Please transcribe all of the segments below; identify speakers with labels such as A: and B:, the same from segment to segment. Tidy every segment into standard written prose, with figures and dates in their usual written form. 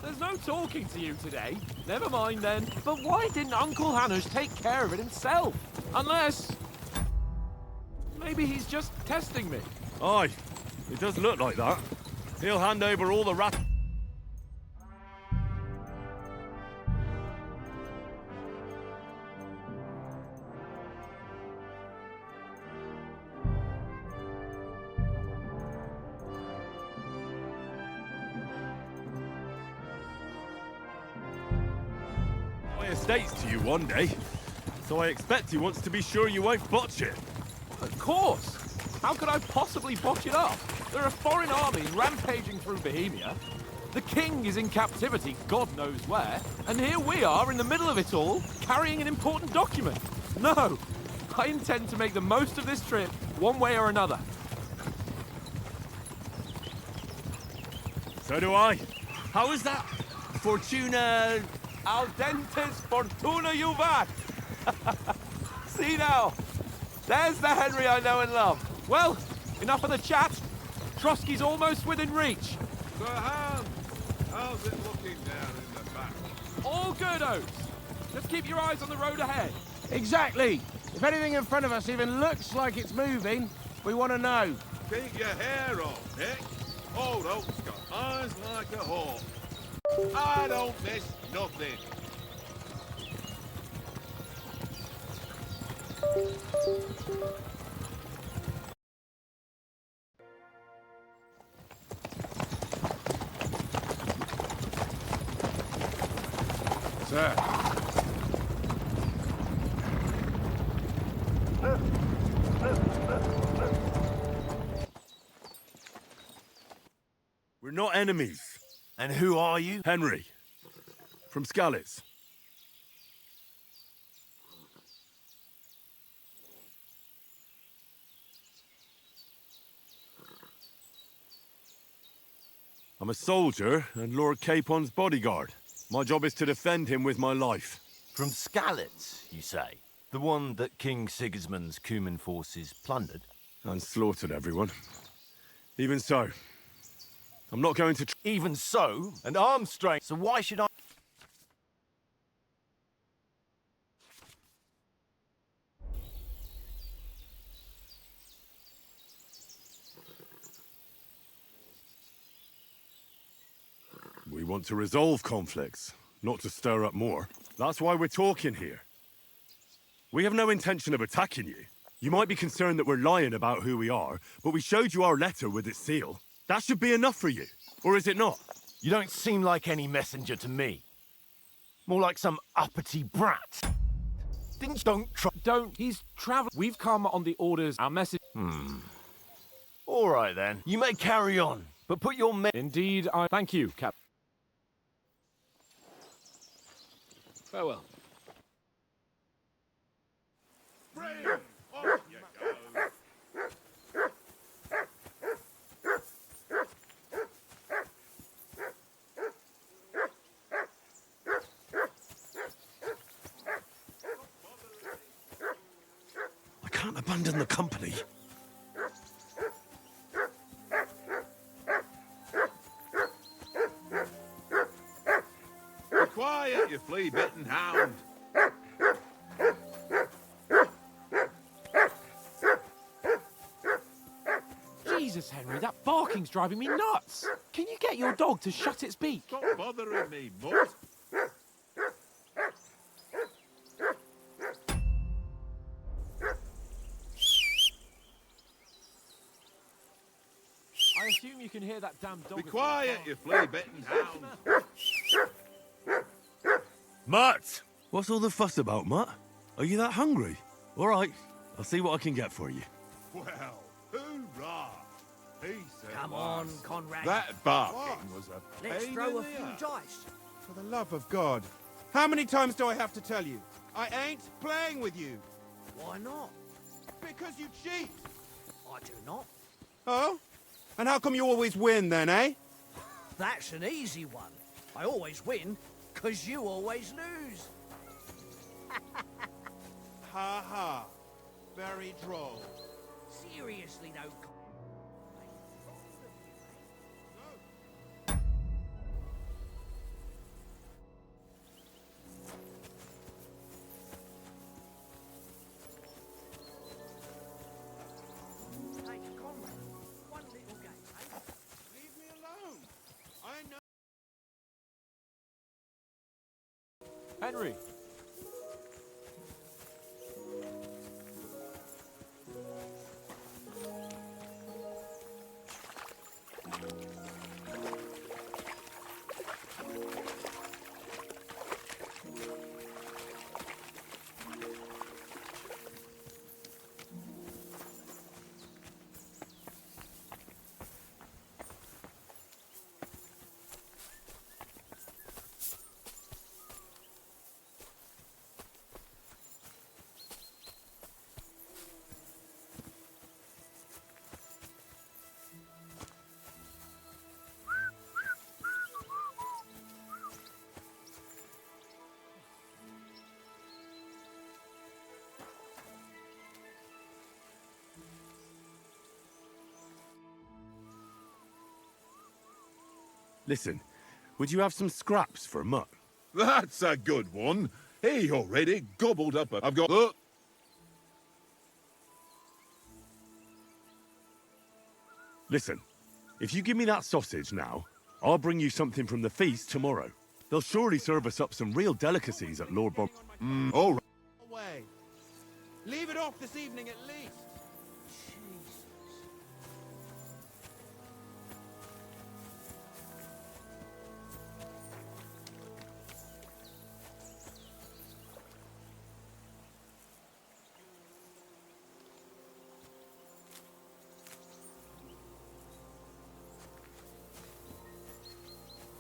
A: There's no talking to you today. Never mind then. But why didn't Uncle Hanush take care of it himself? Unless... maybe he's just testing me.
B: Aye, it does look like that. He'll hand over all the rat... estates to you one day, so I expect he wants to be sure you won't botch it.
A: Of course. How could I possibly botch it up? There are foreign armies rampaging through Bohemia. The king is in captivity, God knows where, and here we are in the middle of it all, carrying an important document. No, I intend to make the most of this trip, one way or another.
B: So do I. How is that? Fortuna...
A: Al dentes fortuna juvat. See now, there's the Henry I know and love. Well, enough of the chat. Trotsky's almost within reach.
C: Sir Hans, how's it looking down in the back?
A: All good, Oates. Just keep your eyes on the road ahead.
D: Exactly. If anything in front of us even looks like it's moving, we want to know.
C: Keep your hair on, Nick. Old Oak's got eyes like a hawk. I don't miss nothing.
D: Sir.
B: We're not enemies.
E: And who are you?
B: Henry. From Skalitz. I'm a soldier and Lord Capon's bodyguard. My job is to defend him with my life.
E: From Skalitz, you say? The one that King Sigismund's Cuman forces plundered?
B: And slaughtered everyone. Even so, I'm not going to...
E: Even so, an arms strength. So why should I...
B: We want to resolve conflicts, not to stir up more. That's why we're talking here. We have no intention of attacking you. You might be concerned that we're lying about who we are, but we showed you our letter with its seal. That should be enough for you, or is it not?
E: You don't seem like any messenger to me. More like some uppity brat. Things don't try...
A: He's traveling. We've come on the orders. Our message...
E: All right, then. You may carry on, but put your men...
A: Indeed, I... Thank you, Cap. Farewell.
C: Brave! Off you go!
B: I can't abandon the company.
C: Be quiet, you flea-bitten hound!
A: Jesus, Henry, that barking's driving me nuts. Can you get your dog to shut its beak?
C: Stop bothering me, mutt!
A: I assume you can hear that damn dog.
C: Be quiet, you flea-bitten hound!
B: Mutt! What's all the fuss about, Mutt? Are you that hungry? All right, I'll see what I can get for you.
C: Well, hoorah! He said
F: Come on, Conrad.
C: that barking was a
F: Let's
C: pain
F: throw a
C: in
F: few
C: the ass.
F: dice.
D: For the love of God. How many times do I have to tell you? I ain't playing with you.
F: Why not?
D: Because you cheat.
F: I do not.
D: Oh? And how come you always win then, eh?
F: That's an easy one. I always win, 'cause you always lose.
D: Ha ha. Very droll.
F: Seriously, though,
A: Henry.
B: Listen, would you have some scraps for a mutt?
C: That's a good one. He already gobbled up a... I've got...
B: Listen, if you give me that sausage now, I'll bring you something from the feast tomorrow. They'll surely serve us up some real delicacies at Lord Bob.
C: all right.
D: Away. Leave it off this evening at least.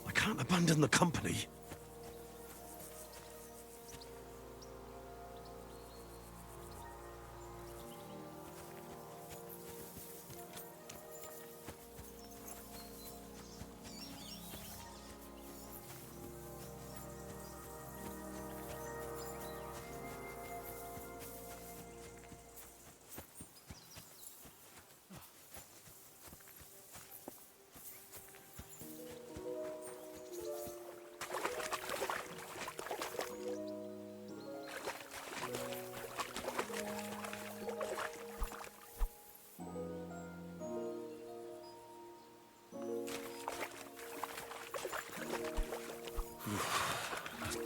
B: I can't abandon the company.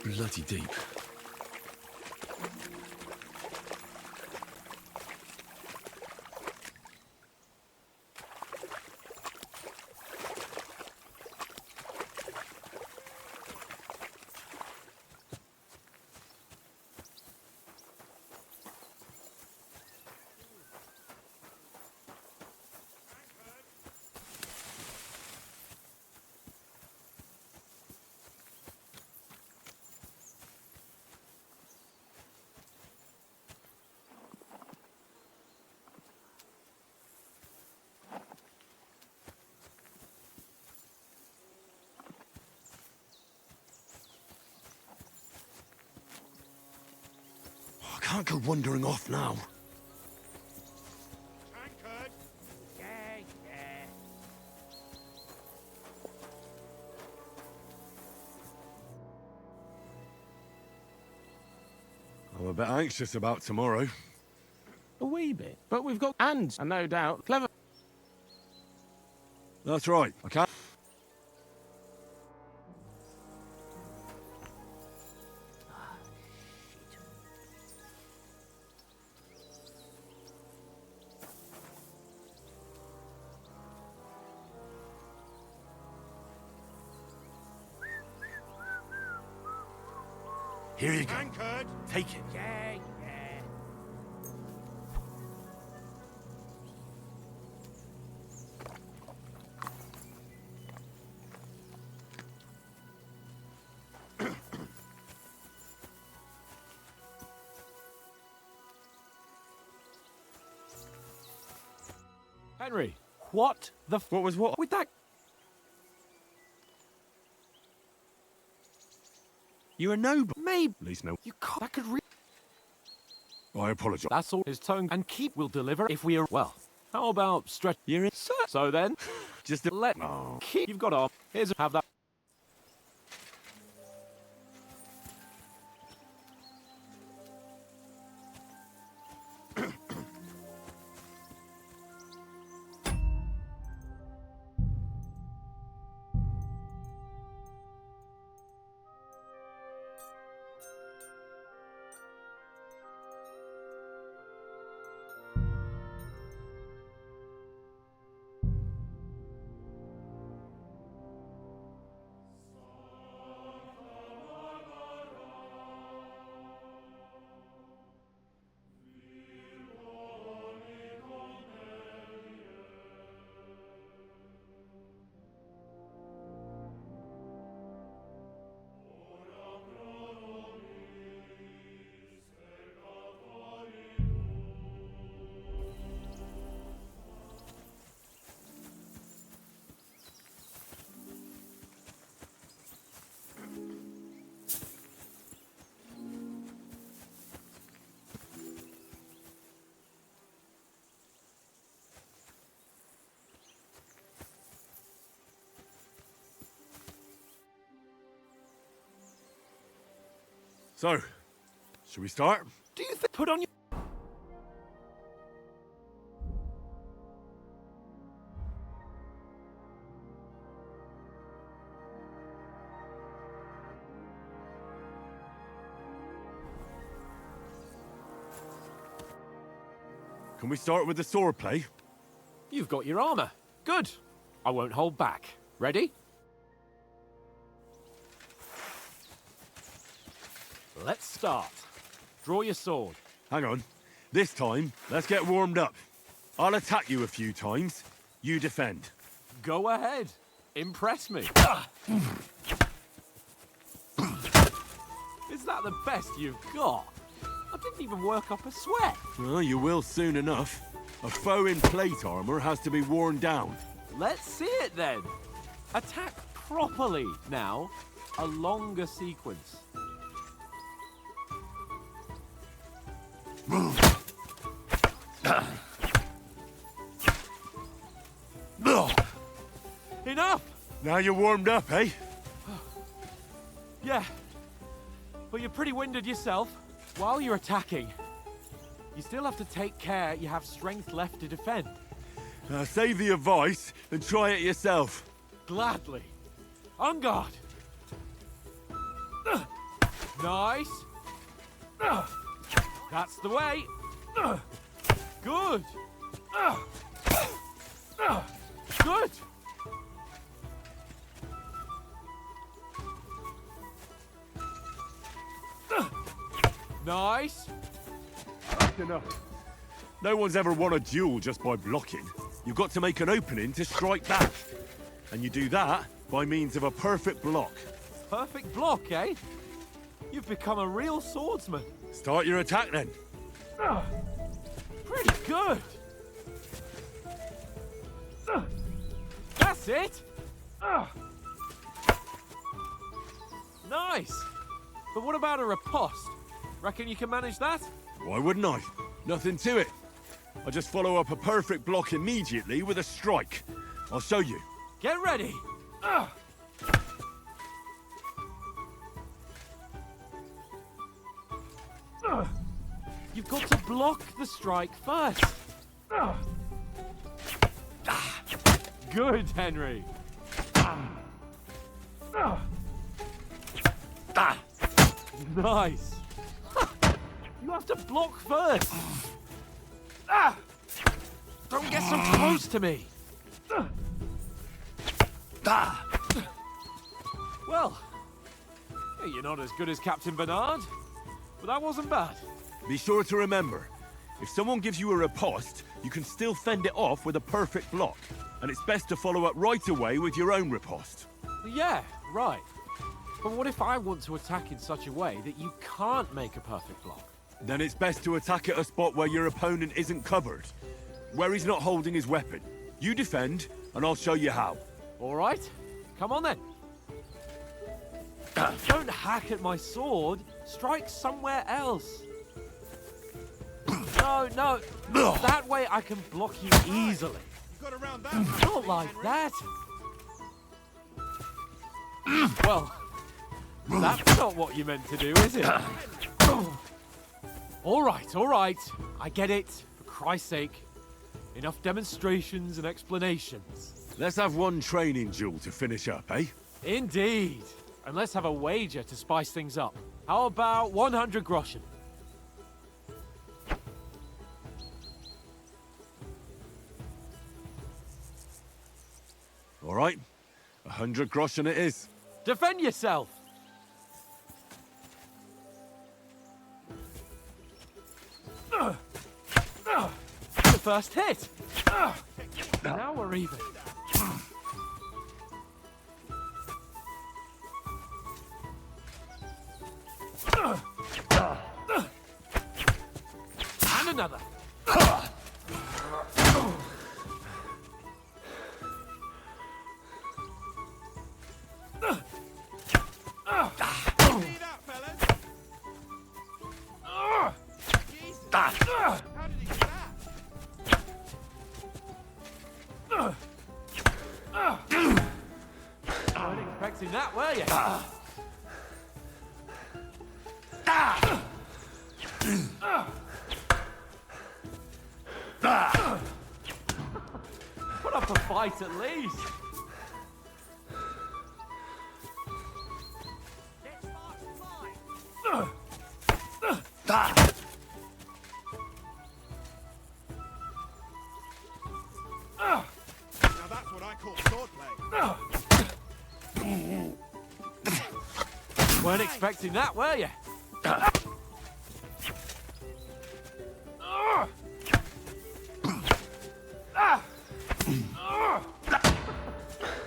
B: Bloody deep. I can't go wandering off now.
D: Tankard.
F: Yeah, yeah.
B: I'm a bit anxious about tomorrow.
G: A wee bit. But we've got and no doubt, clever.
B: That's right. I can't. Here you go.
D: Tankard.
B: Take it.
F: Yeah, yeah.
A: Henry, what the f—
B: What was what?
A: with that?
B: You're a noble.
A: Maybe
B: At least no.
A: you can't. That could
B: I apologize.
A: That's all. His tone and keep will deliver if we are well. How about stretch?
B: You're in.
A: So then,
B: Just a...
A: let
B: Oh.
A: keep. You've got off. Here's have that.
B: So, should we start?
A: Do you think put on your...
B: Can we start with the sword play?
A: You've got your armor. Good. I won't hold back. Ready? Let's start. Draw your sword.
B: Hang on. This time, let's get warmed up. I'll attack you a few times. You defend.
A: Go ahead. Impress me. Is that the best you've got? I didn't even work up a sweat.
B: Well, you will soon enough. A foe in plate armor has to be worn down.
A: Let's see it then. Attack properly now. A longer sequence. Enough!
B: Now you're warmed up, eh?
A: Yeah. But you're pretty winded yourself. While you're attacking, you still have to take care you have strength left to defend.
B: Save the advice and try it yourself.
A: Gladly. On guard. Nice. That's the way. Good. Good. Nice.
B: That's enough. No one's ever won a duel just by blocking. You've got to make an opening to strike back. And you do that by means of a perfect block.
A: Perfect block, eh? You've become a real swordsman.
B: Start your attack then.
A: Pretty good. That's it. Nice. But what about a riposte? Reckon you can manage that?
B: Why wouldn't I? Nothing to it. I just follow up a perfect block immediately with a strike. I'll show you.
A: Get ready. You've got to block the strike first. Good, Henry. Nice. You have to block first. Don't get so close to me. Well, you're not as good as Captain Bernard, but that wasn't bad.
B: Be sure to remember, if someone gives you a riposte, you can still fend it off with a perfect block. And it's best to follow up right away with your own riposte.
A: Yeah, right. But what if I want to attack in such a way that you can't make a perfect block?
B: Then it's best to attack at a spot where your opponent isn't covered, where he's not holding his weapon. You defend, and I'll show you how.
A: All right, come on then. Don't hack at my sword. Strike somewhere else. No. That way I can block you easily.
D: You got around that.
A: Not like that. Well, that's not what you meant to do, is it? All right. I get it. For Christ's sake. Enough demonstrations and explanations.
B: Let's have one training duel to finish up, eh?
A: Indeed. And let's have a wager to spice things up. How about 100 groschen?
B: All right, 100 groschen it is.
A: Defend yourself! The first hit! Now we're even. And another.
D: See that, fellas? Jesus. How did he get that?
A: Weren't expecting that, were you? Put up a fight at least.
F: Let's march fight.
D: Now that's what I call swordplay.
A: Weren't expecting that, were you?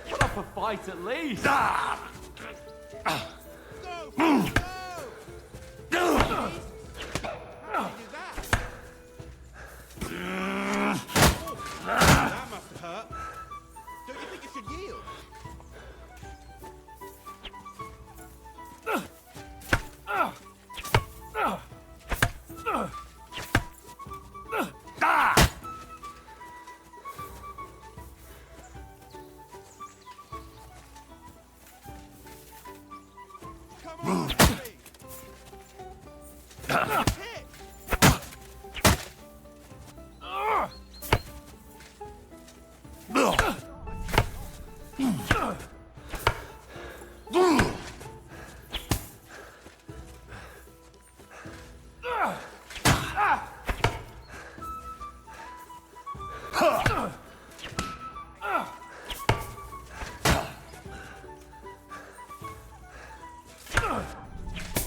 A: Put up a fight at least.
D: Go! Go! How did you do that? That must have hurt. Don't you think you should yield? Come on, Billy. Hit.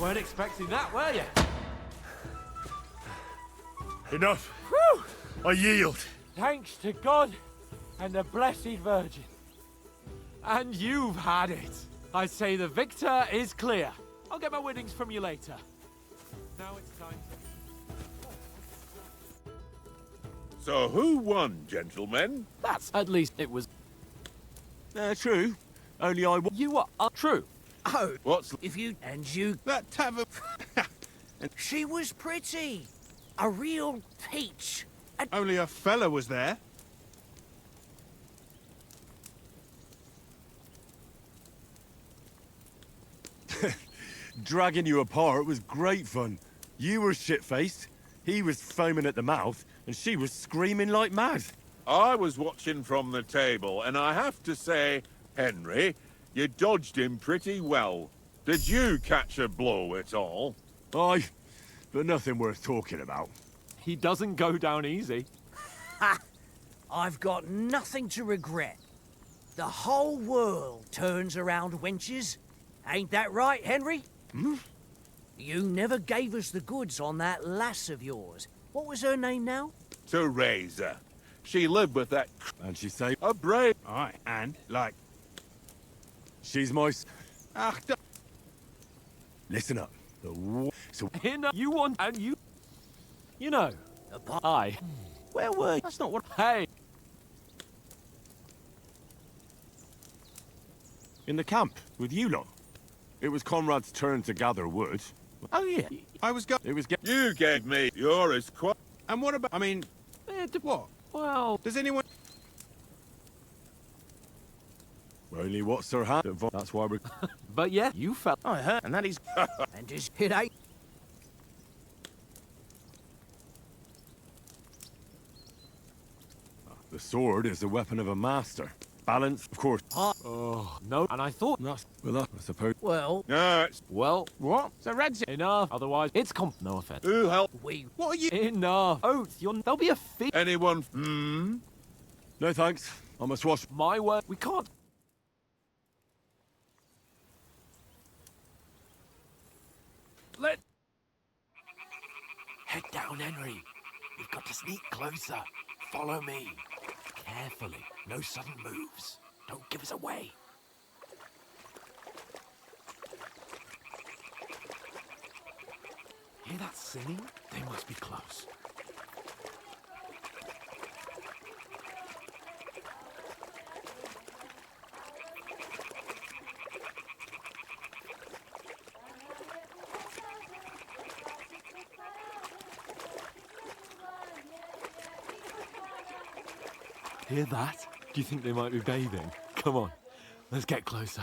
A: Weren't expecting that, were you?
B: Enough.
A: Whew!
B: I yield.
A: Thanks to God and the Blessed Virgin. And you've had it. I say the victor is clear. I'll get my winnings from you later. Now it's time to...
C: So who won, gentlemen?
A: That's at least it was...
B: True. Only I...
A: You are true.
F: Oh,
C: What's...
F: if you... And you...
D: That tavern...
F: She was pretty. A real peach.
D: Only a fella was there.
B: Dragging you apart was great fun. You were shit-faced, he was foaming at the mouth, and she was screaming like mad.
C: I was watching from the table, and I have to say, Henry, you dodged him pretty well. Did you catch a blow at all?
B: Aye, but nothing worth talking about.
A: He doesn't go down easy.
F: I've got nothing to regret. The whole world turns around wenches. Ain't that right, Henry? You never gave us the goods on that lass of yours. What was her name now?
C: Teresa. She lived with that
B: And she say,
C: a brave...
D: Aye, and, like...
B: she's my...
D: Ach,
B: Listen up. So,
A: You want and you... You know, I... Where were you? That's not what... Hey!
B: in the camp, with you lot. It was Conrad's turn to gather wood.
A: Oh, yeah.
D: I was go...
B: It was
C: You gave me yours quite...
D: And what about... I mean... What?
A: Well...
D: Does anyone...
B: only what's her hand. That's why we're...
A: But yeah, you felt...
G: I heard, and that is...
F: And just it ain't.
B: The sword is the weapon of a master. Balance, of course.
A: Oh, no. And I thought...
B: That's, well, I suppose.
F: Well,
C: No, it's...
A: Well,
G: What? So Red's...
A: enough. Otherwise, it's No offense.
C: Who helped
F: we...
D: What are you...
A: Enough. Oath, there'll be a fee.
C: anyone...
B: No thanks. I must wash.
A: My word, we can't... Let... Head down, Henry. We've got to sneak closer. Follow me. Carefully. No sudden moves. Don't give us away. Hear that singing? They must be close. Hear that? Do you think they might be bathing? Come on, let's get closer.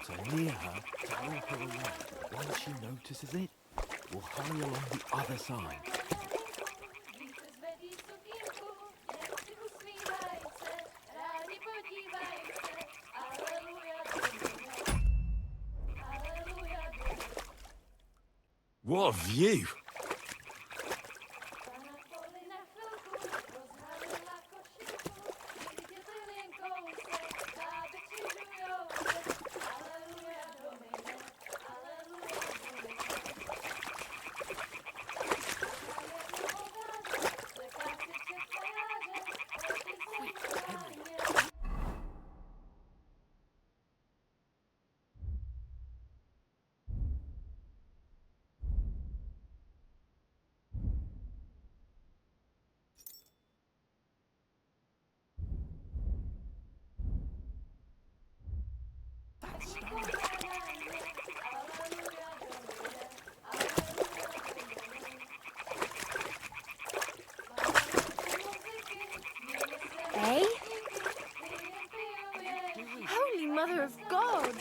A: water near her to help her along. Once she notices it, we'll hurry along the other side.
B: What a view!
H: Eh? Holy Mother of God!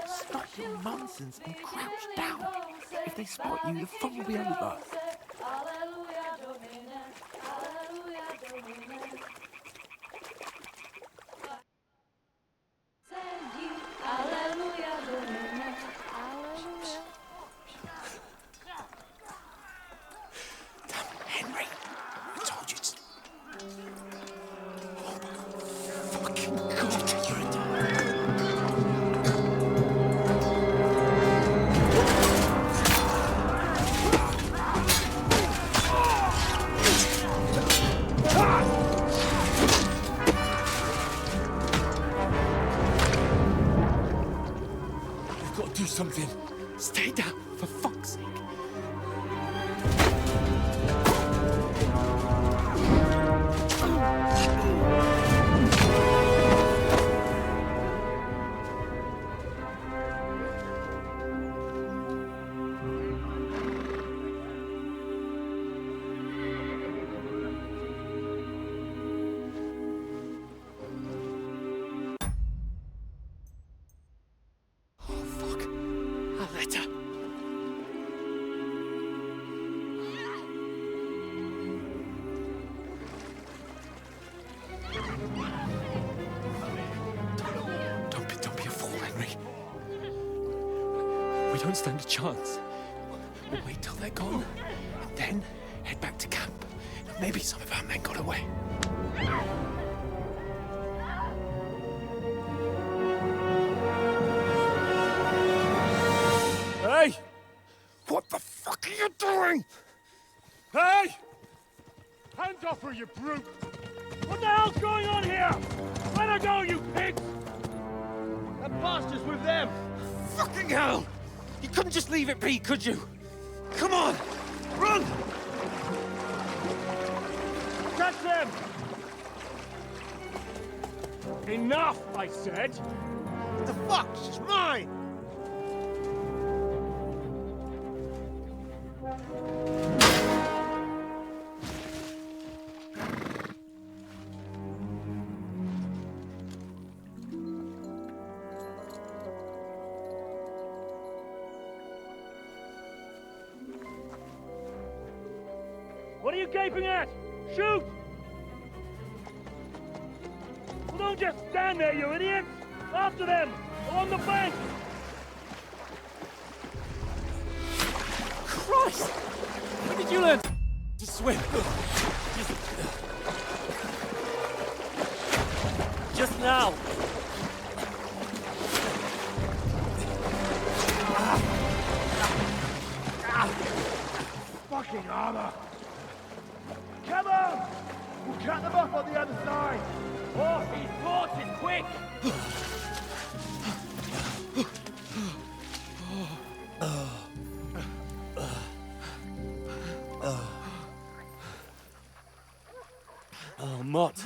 A: Stop your nonsense and crouch down. If they spot you, the fun will be over. Henry, I told you to... Oh my fucking God, you're a... You've got to do something. Stay down, for fuck's sake. Oh, fuck. A letter. Don't be a fool, Henry. We don't stand a chance. We'll wait till they're gone, and then head back to camp. Maybe some of our men got away. Hey! What the fuck are you doing?
B: Hey! Hands off her, you brute! What the hell's going on here? Let her go, you pigs!
E: That bastard's with them! Fucking hell! You couldn't just leave it be, could you? Come on! Run!
B: Catch them! Enough, I said!
E: What the fuck? She's mine!
B: What are you gaping at? Shoot! Well, don't just stand there, you idiots! After them! Along the bank!
A: Christ! When did you learn to swim?
E: Just now!
B: Fucking armor! Come on!
E: on the other side! Oh, these torches, quick! Oh, Mott.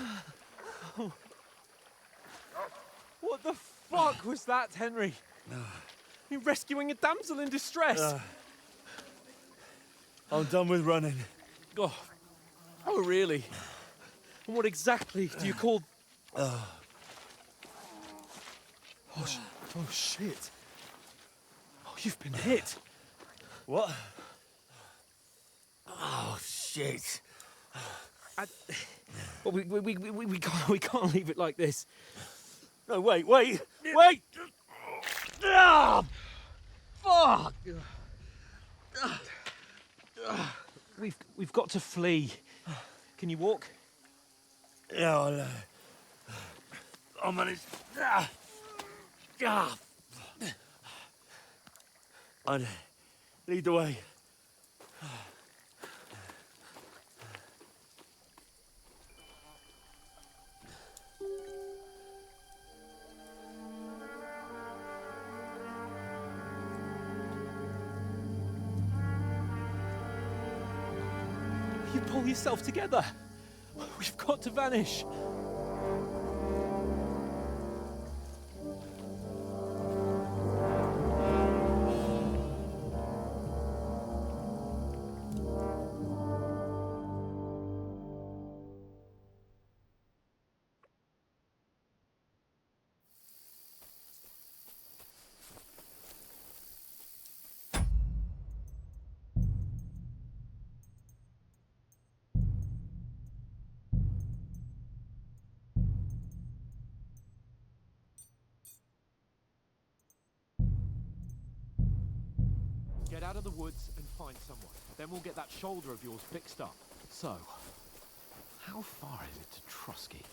E: What the fuck was that, Henry? You're rescuing a damsel in distress.
I: I'm done with running.
E: Oh, really? And what exactly do you call... Oh, shit. Oh, you've been hit.
I: What? Oh, shit.
E: Well, we can't leave it like this.
I: No, wait! Ah! Fuck!
E: We've got to flee. Can you walk?
I: Yeah, I'll manage. I'd lead the way.
E: You pull yourself together. We've got to vanish.
A: Get out of the woods and find someone. Then we'll get that shoulder of yours fixed up. So, how far is it to Trusky?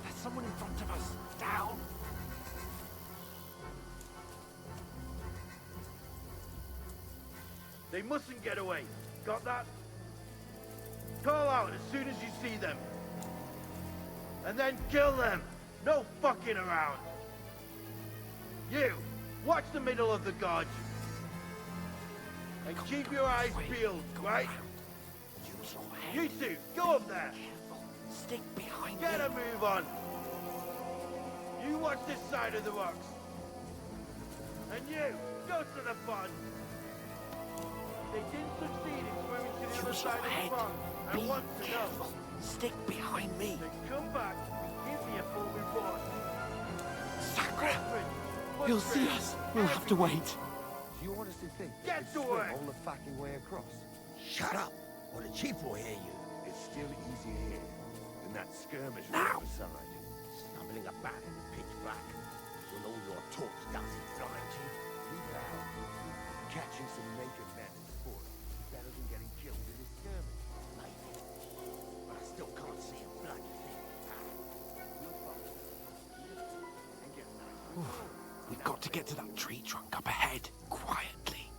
A: There's someone in front of us. Down!
I: They mustn't get away. Got that? Call out as soon as you see them. And then kill them. No fucking around. You, watch the middle of the gorge. And keep your eyes peeled, right? You two, go up there.
F: Stick behind
I: Get a move on. You watch this side of the rocks. And you, go to the pond. They didn't succeed in swimming to the other side of the pond. I want to know.
F: Stick behind me.
I: Then come back and give me a full report.
F: Sacra!
A: He'll see us. We'll have to wait.
J: Do you honestly think
I: Get
J: they could
I: to
J: swim
I: work.
J: all the fucking way across?
F: Shut up, or the chief will hear you.
J: It's still easier here than that skirmish
F: Now.
J: on the side.
F: Stumbling about in the pitch black. When all your talk doesn't blind you.
J: Catching some naked men in sport is better than getting killed in a skirmish.
F: Maybe. But I still can't see a bloody thing. We've got to get to that tree trunk up ahead, quietly.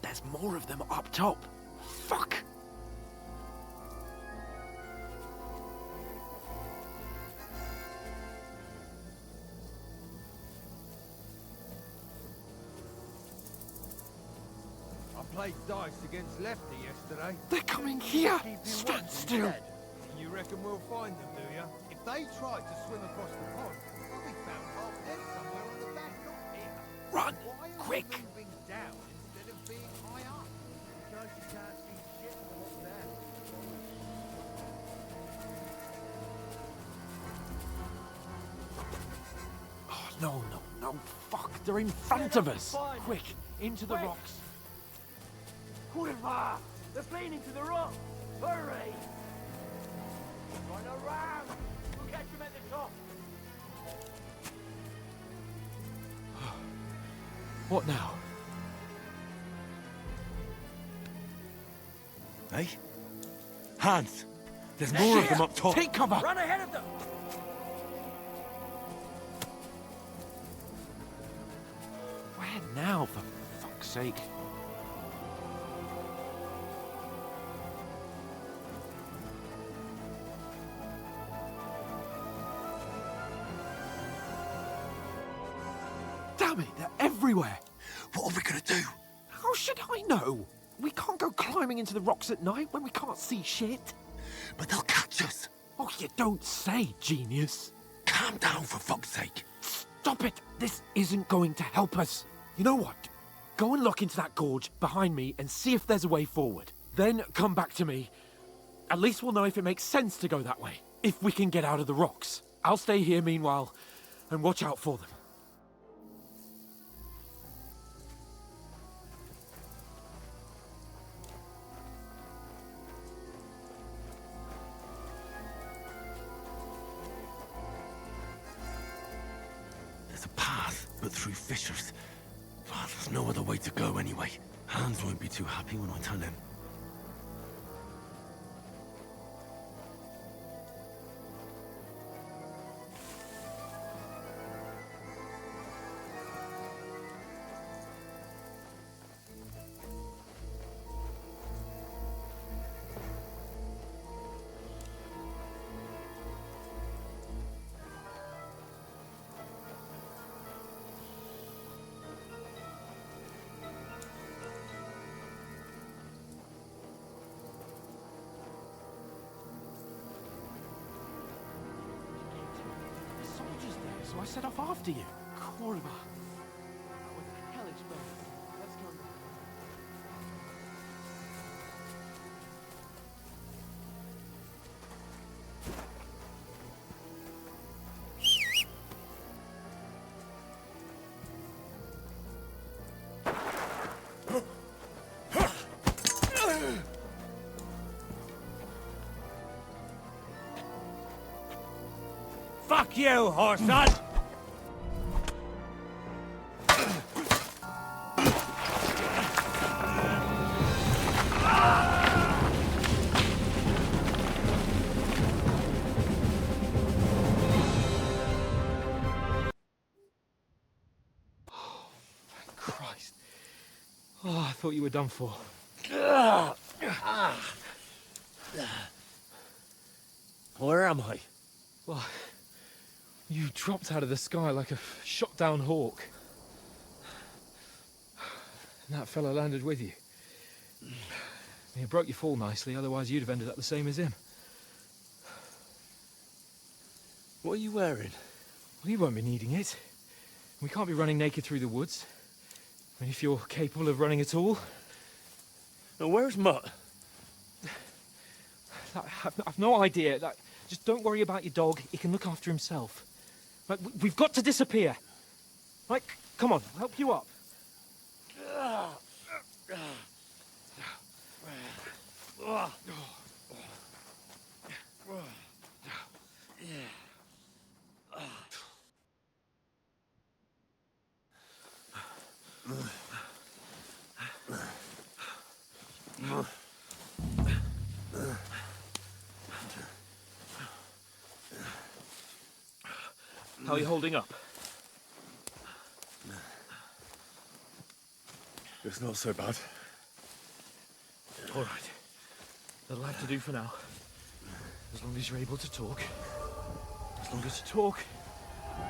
F: There's more of them up top. Fuck!
D: I played dice against Lefty yesterday.
A: They're coming here. Stand still.
D: You reckon we'll find them, do you? If they tried to swim across the pond, we'll be found half dead somewhere on the back, not here.
F: Run!
D: Why are
F: Quick!
D: we moving down instead of being high up?
I: Because you can't see shit from up there.
A: Oh, no. Fuck, they're in front of us. Quick, into the rocks.
F: Hurrah! They're fleeing into the rock! Hurry! Run around! We'll catch them at the top!
A: What now?
B: Hey? Hans! There's more of them up top.
A: Take cover!
F: Run ahead of them!
A: Where now, for fuck's sake? Damn it, they're everywhere!
B: What are we gonna do?
A: How should I know? We can't go climbing into the rocks at night when we can't see shit.
B: But they'll catch us.
A: Oh, you don't say, genius.
B: Calm down, for fuck's sake.
A: Stop it! This isn't going to help us. You know what? Go and look into that gorge behind me and see if there's a way forward. Then come back to me. At least we'll know if it makes sense to go that way. If we can get out of the rocks. I'll stay here meanwhile and watch out for them.
B: There's a path, but through fissures. Oh, there's no other way to go anyway. Hans won't be too happy when I tell him.
A: So I set off after you. Korma. That was a hellish burn. Let's go.
E: Fuck you, horse son!
A: Christ. Oh, I thought you were done for.
E: Where am I?
A: Well, you dropped out of the sky like a shot-down hawk. And that fella landed with you. He broke your fall nicely, otherwise you'd have ended up the same as him.
E: What are you wearing?
A: Well, you won't be needing it. We can't be running naked through the woods. I mean, if you're capable of running at all.
E: Now, where's Mutt?
A: I've no idea. Just don't worry about your dog. He can look after himself. Like, we've got to disappear. Like, come on, I'll help you up. How are you holding up?
B: It's not so bad.
A: All right. That'll have to do for now. As long as you're able to talk. As long as you talk,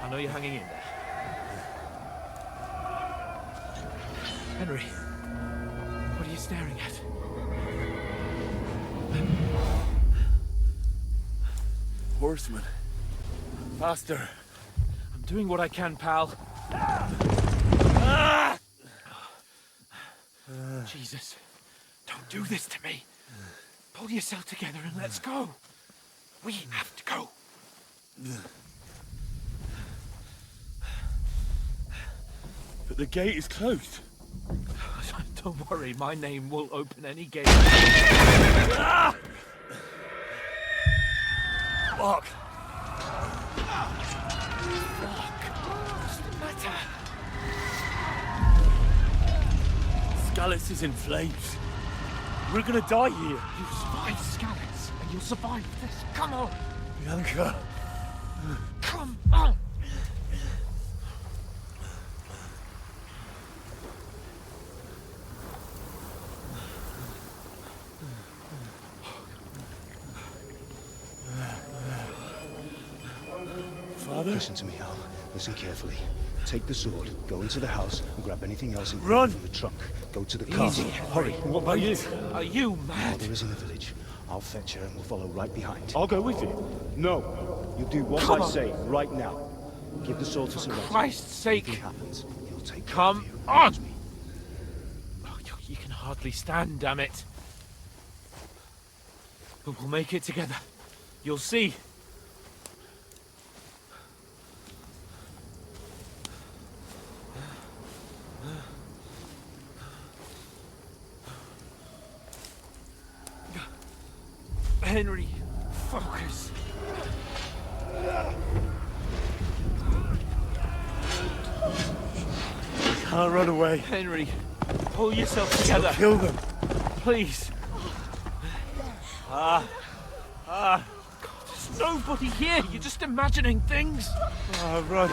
A: I know you're hanging in there. Henry, what are you staring at?
B: Horseman. Faster.
A: I'm doing what I can, pal. Jesus, don't do this to me. Pull yourself together and let's go. We have to go.
B: But the gate is closed.
A: Don't worry, my name will open any gate.
B: Fuck!
A: What's the matter?
B: Skalitz is in flames. We're gonna die here.
A: You survived Skalitz, and You'll survive this. Come on.
D: Bianca.
A: Come on.
D: Father?
J: Listen to me, Al. Listen carefully. Take the sword, go into the house, and grab anything else in
D: Run!
J: from the trunk. Go to the car.
A: Easy.
J: Hurry.
D: What about you?
A: Are you mad?
J: Mother is in the village. I'll fetch her and we'll follow right behind.
D: I'll go with you.
J: No. You do what
A: Come
J: I
A: on.
J: say right now. Give the sword to
A: For
J: Sorrento.
A: Christ's sake.
J: Anything happens, he'll take care
A: Come
J: of you.
A: on.
J: Trust me.
A: Oh, you can hardly stand, damn it. But we'll make it together. You'll see. Henry, focus.
D: Can't run away.
A: Henry, pull yourself together.
D: Kill them.
A: Please. There's nobody here. You're just imagining things.
D: Run.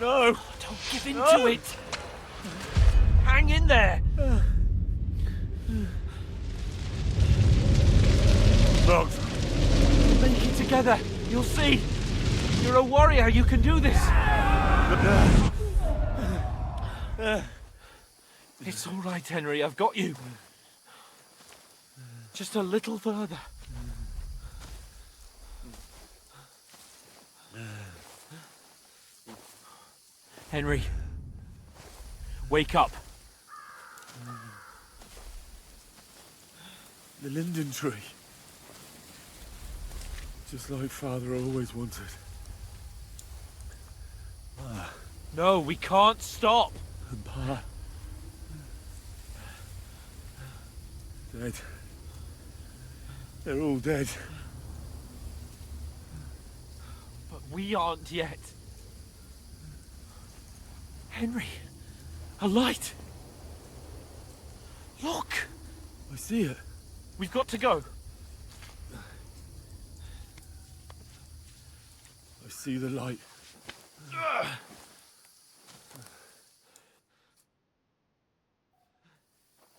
D: No.
A: Don't give in to it. Hang in there.
D: Locked.
A: Make it together. You'll see. You're a warrior. You can do this. It's all right, Henry. I've got you. Just a little further. Henry, wake up.
D: The linden tree. Just like Father always wanted.
A: No, we can't stop.
D: And Pa. Dead. They're all dead.
A: But we aren't yet. Henry, a light. Look,
D: I see it.
A: we've got to go.
D: I see the light.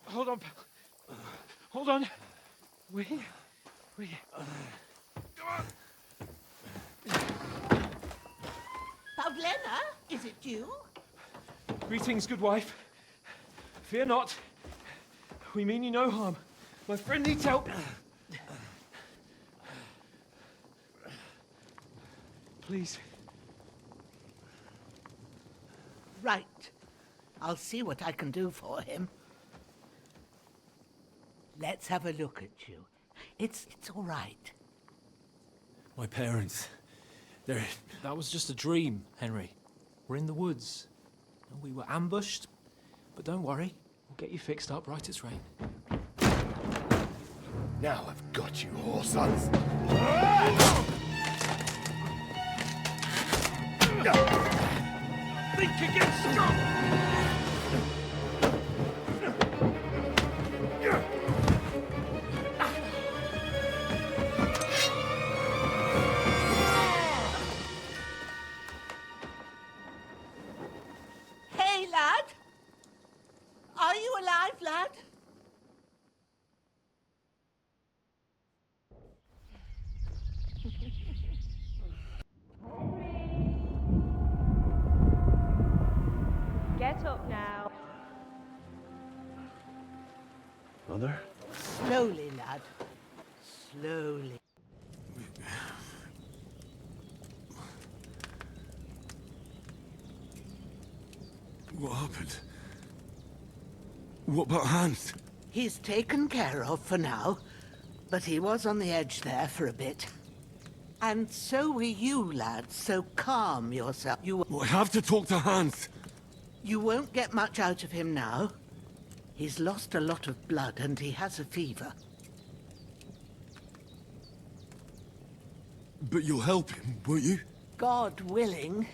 A: Hold on, pal. Hold on. We.
K: Pavlena, is it you?
A: Greetings, good wife. Fear not. We mean you no harm. My friend needs help. Please.
K: Right. I'll see what I can do for him. Let's have a look at you. It's all right.
A: My parents. They're...
L: That was just a dream, Henry. We're in the woods. We were ambushed, but don't worry. We'll get you fixed up right as rain.
D: Now I've got you, whoresons.
A: Think again, Scott!
K: Hey, lad! Are you alive, lad?
H: Get up now.
D: Mother?
K: Slowly, lad. Slowly.
B: What happened? What about Hans?
K: He's taken care of for now, but he was on the edge there for a bit. And so were you, lad, so calm yourself.
B: I have to talk to Hans.
K: You won't get much out of him now. He's lost a lot of blood and he has a fever.
B: But you'll help him, won't you?
K: God willing.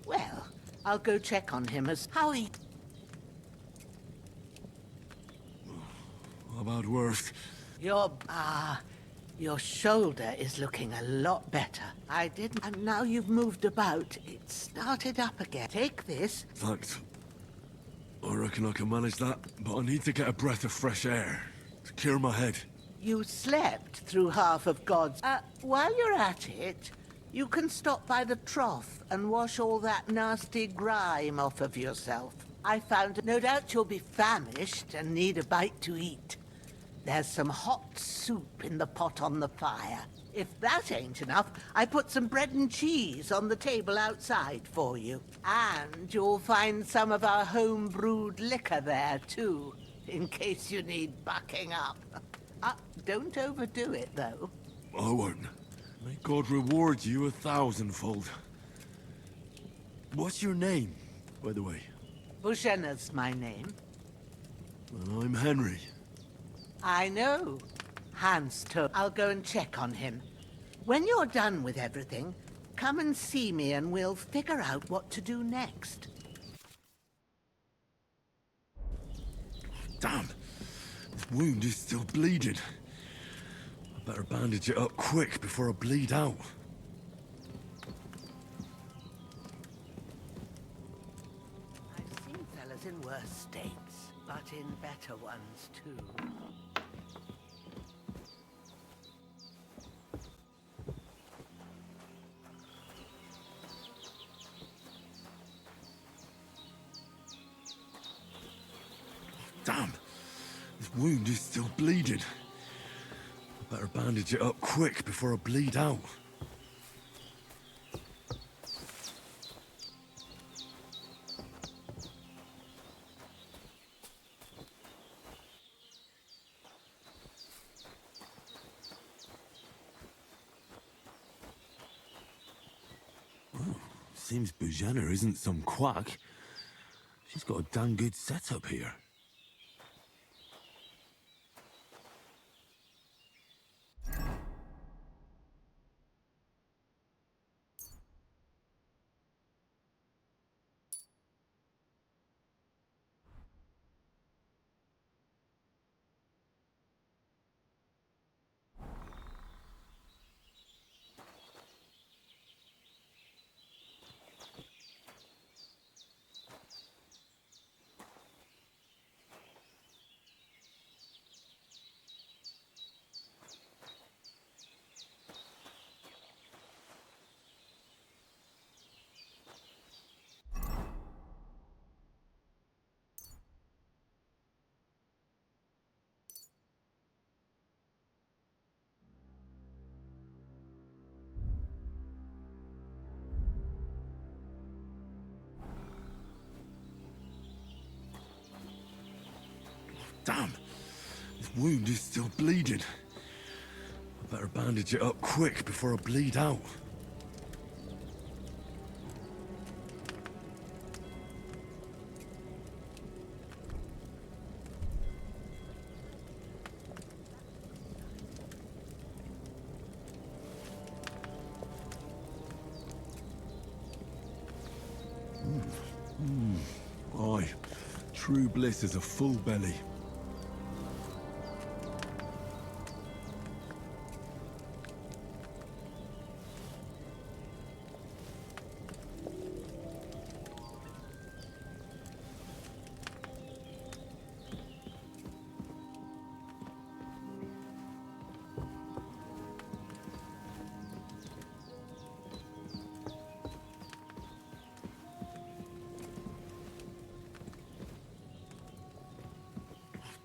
K: Well, I'll go check on him as how he...
B: How about worse?
K: You're, Your shoulder is looking a lot better. I didn't... And now you've moved about, it started up again. Take this.
B: Thanks. I reckon I can manage that, but I need to get a breath of fresh air to clear my head.
K: You slept through half of God's... while you're at it, you can stop by the trough and wash all that nasty grime off of yourself. I found... No doubt you'll be famished and need a bite to eat. There's some hot soup in the pot on the fire. If that ain't enough, I put some bread and cheese on the table outside for you. And you'll find some of our home-brewed liquor there, too, in case you need bucking up. Don't overdo it, though.
B: I won't. May God reward you 1,000-fold. What's your name, by the way?
K: Bushenna's my name.
B: Well, I'm Henry.
K: I know. Hans took. I'll go and check on him. When you're done with everything, come and see me and we'll figure out what to do next.
B: Damn! This wound is still bleeding. I better bandage it up quick before I bleed out.
K: I've seen fellas in worse states, but in better ones too.
B: Damn! This wound is still bleeding. I better bandage it up quick before I bleed out. Seems Bugenna isn't some quack. She's got a damn good setup here. Damn! This wound is still bleeding. I better bandage it up quick before I bleed out. Aye, true bliss is a full belly.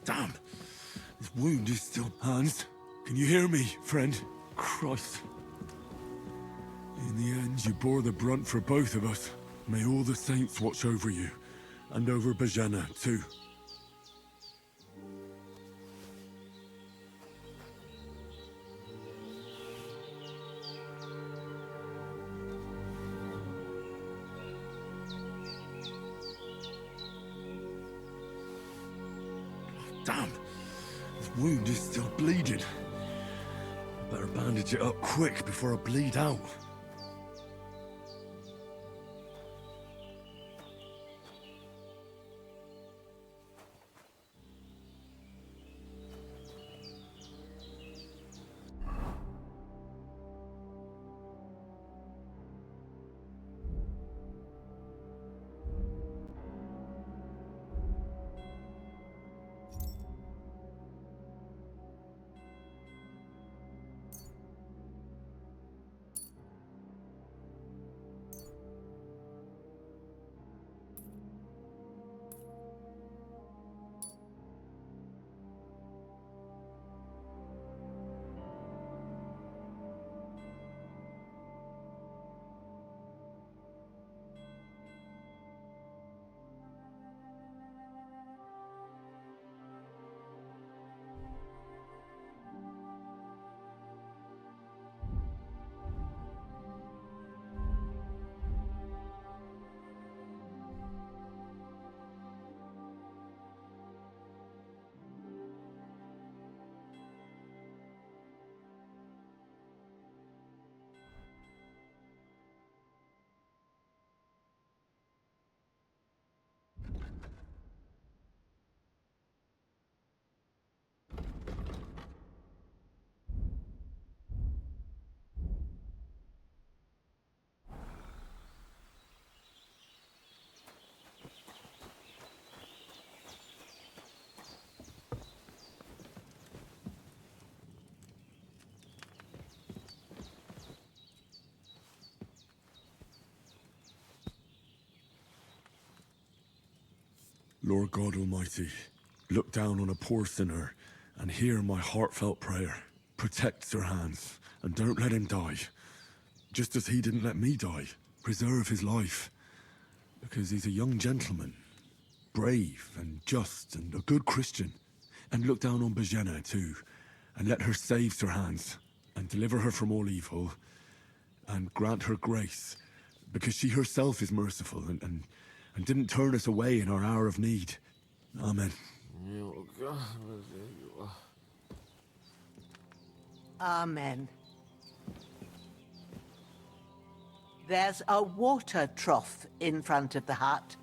B: Damn! This wound is still... Hans, can you hear me, friend? Christ. In the end, you bore the brunt for both of us. May all the saints watch over you. And over Bugenna, too. Damn! This wound is still bleeding. I better bandage it up quick before I bleed out. Lord God Almighty, look down on a poor sinner and hear my heartfelt prayer. Protect Sir Hans and don't let him die. Just as he didn't let me die. Preserve his life. Because he's a young gentleman. Brave and just and a good Christian. And look down on Bajena too. And let her save Sir Hans. And deliver her from all evil. And grant her grace. Because she herself is merciful and didn't turn us away in our hour of need. Amen.
K: Amen. There's a water trough in front of the hut.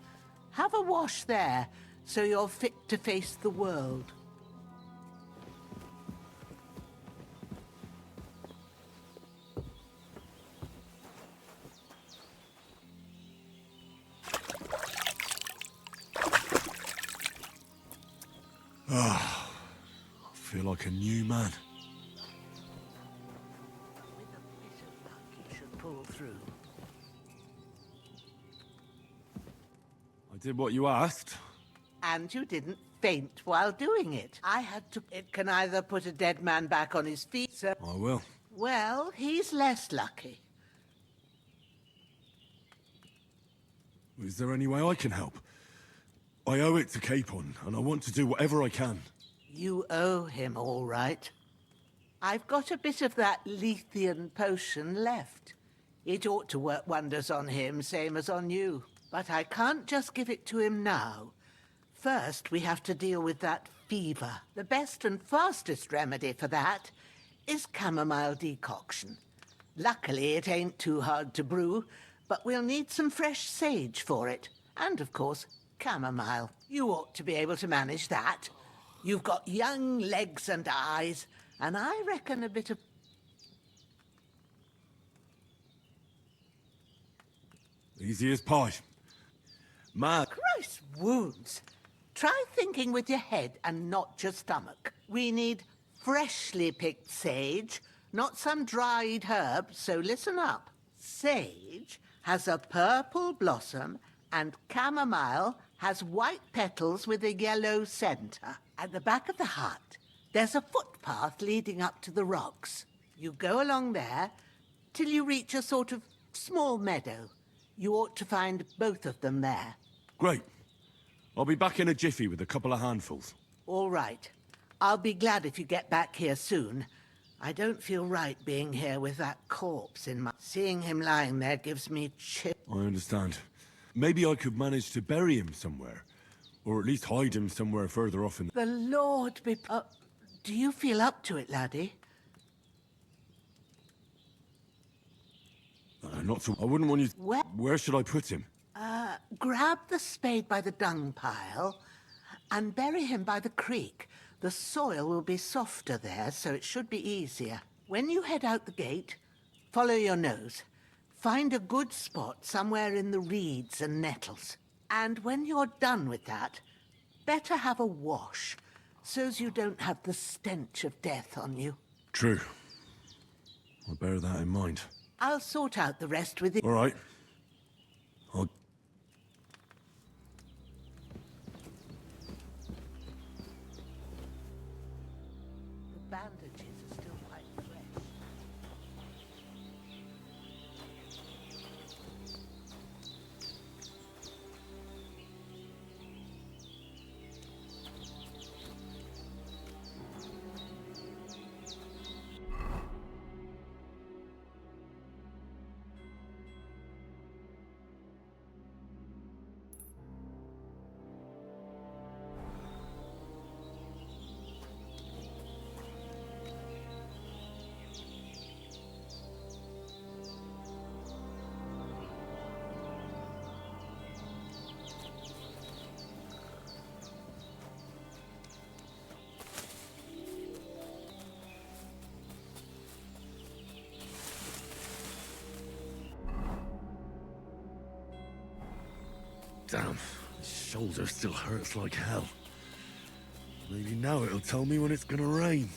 K: Have a wash there, so you're fit to face the world.
B: Ah, I feel like a new man.
K: With a bit of luck, you should pull through.
B: I did what you asked.
K: And you didn't faint while doing it. I had to... It can either put a dead man back on his feet, so...
B: I will.
K: Well, he's less lucky.
B: Is there any way I can help? I owe it to Capon, and I want to do whatever I can.
K: You owe him, all right. I've got a bit of that Lethean potion left. It ought to work wonders on him, same as on you. But I can't just give it to him now. First, we have to deal with that fever. The best and fastest remedy for that is chamomile decoction. Luckily, it ain't too hard to brew, but we'll need some fresh sage for it. And, of course, chamomile. You ought to be able to manage that. You've got young legs and eyes, and I reckon a bit of...
B: Easy as pie. Man.
K: Christ wounds! Try thinking with your head and not your stomach. We need freshly picked sage, not some dried herb, so listen up. Sage has a purple blossom and chamomile has white petals with a yellow center. At the back of the hut, there's a footpath leading up to the rocks. You go along there till you reach a sort of small meadow. You ought to find both of them there.
B: Great. I'll be back in a jiffy with a couple of handfuls.
K: All right. I'll be glad if you get back here soon. I don't feel right being here with that corpse in my... Seeing him lying there gives me chill.
B: I understand. Maybe I could manage to bury him somewhere. Or at least hide him somewhere further off in...
K: The Lord be... do you feel up to it, laddie?
B: Not so... I wouldn't want you... Where should I put him?
K: Grab the spade by the dung pile and bury him by the creek. The soil will be softer there, so it should be easier. When you head out the gate, follow your nose. Find a good spot somewhere in the reeds and nettles. And when you're done with that, better have a wash, so's you don't have the stench of death on you.
B: True. I'll bear that in mind.
K: I'll sort out the rest with you.
B: All right. I'll...
K: The bandages are still quite fresh.
B: Damn, his shoulder still hurts like hell. Maybe now it'll tell me when it's gonna rain.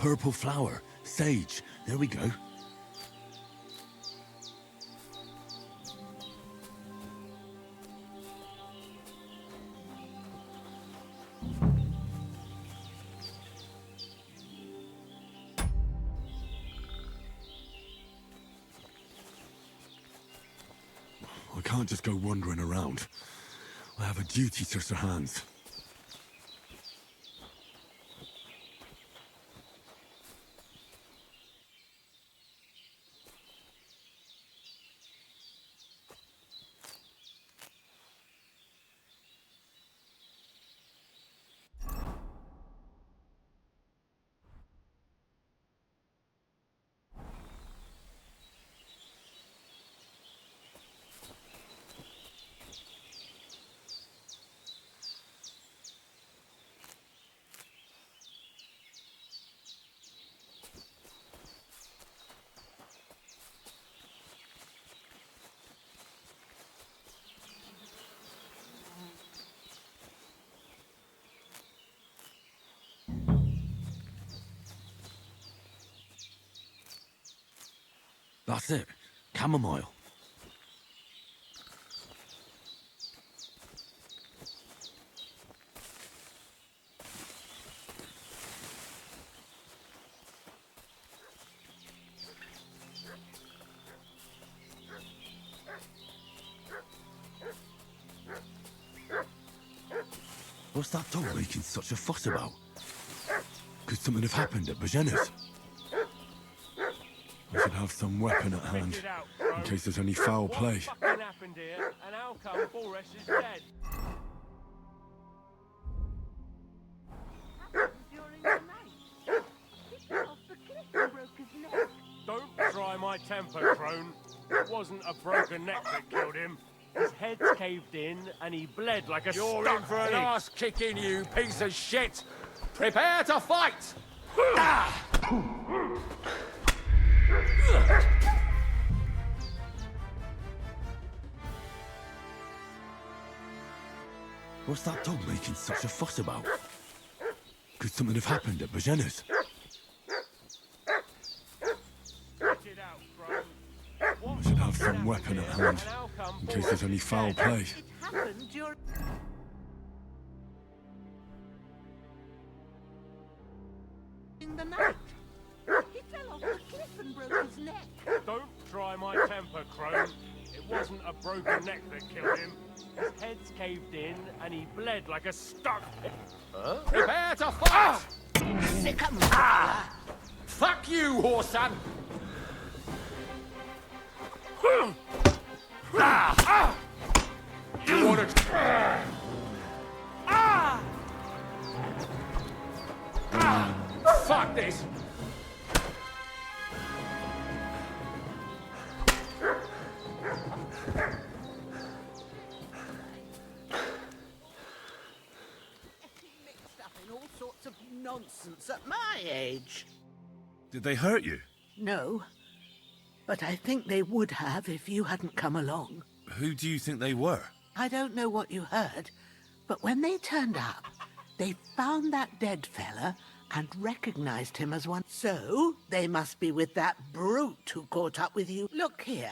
B: purple flower. Sage. There we go. I can't just go wandering around. I have a duty to Sir Hans. That's it. Chamomile. What's that dog making such a fuss about? Could something have happened at Bajena's? I should have some weapon at hand, in case there's any foul play.
E: What fucking happened here, and how come Boris is dead?
K: During the night, he fell off the cliff and broke his neck.
E: Don't try my temper, crone. It wasn't a broken neck that killed him. His head's caved in, and he bled like a
C: You're
E: stuck
C: in for an
E: pig.
C: arse kicking, you piece of shit! Prepare to fight!
B: What's that dog making such a fuss about? Could something have happened at Bajena's?
E: Get out, crone. What
B: I should have
E: fucking
B: some weapon at
E: happened here,
B: hand,
E: and how come
B: in case
E: Boris
B: there's any
E: is
B: foul
E: dead?
B: play.
K: It happened during the night. He fell off the cliff and broke his neck.
E: Don't try my temper, crone. It wasn't a broken neck that killed him. His head's caved in, and he bled like a stuck pig.
C: Prepare to fight!
K: Sick'em.
C: Fuck you, whoreson! You wanna... Fuck this!
K: Mixed up in all sorts of nonsense at my age.
B: Did they hurt you?
K: No, but I think they would have if you hadn't come along.
B: Who do you think they were?
K: I don't know what you heard, but when they turned up, they found that dead fella and recognized him as one. So, they must be with that brute who caught up with you. Look here.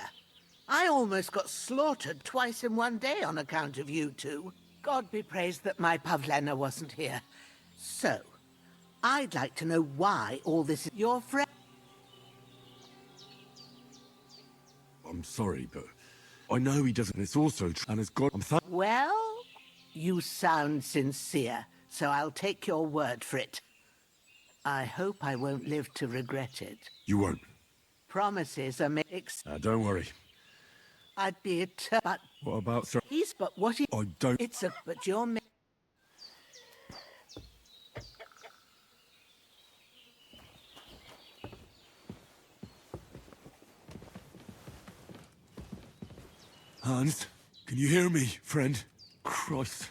K: I almost got slaughtered twice in one day on account of you two. God be praised that my Pavlena wasn't here. So, I'd like to know why all this is your friend.
B: I'm sorry, but I know he doesn't. It's also true, and it's God.
K: Well, you sound sincere, so I'll take your word for it. I hope I won't live to regret it.
B: You won't.
K: Promises are mixed.
B: Don't worry.
K: I'd be a but
B: What about Sir?
K: he's but what he.
B: I don't.
K: It's a but you're.
B: Hans, can you hear me, friend? Christ.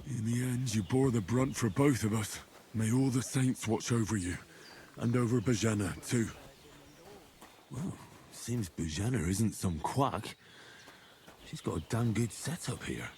B: In the end, you bore the brunt for both of us. May all the saints watch over you. And over Bajana, too. Well, seems Bajana isn't some quack. She's got a damn good setup here.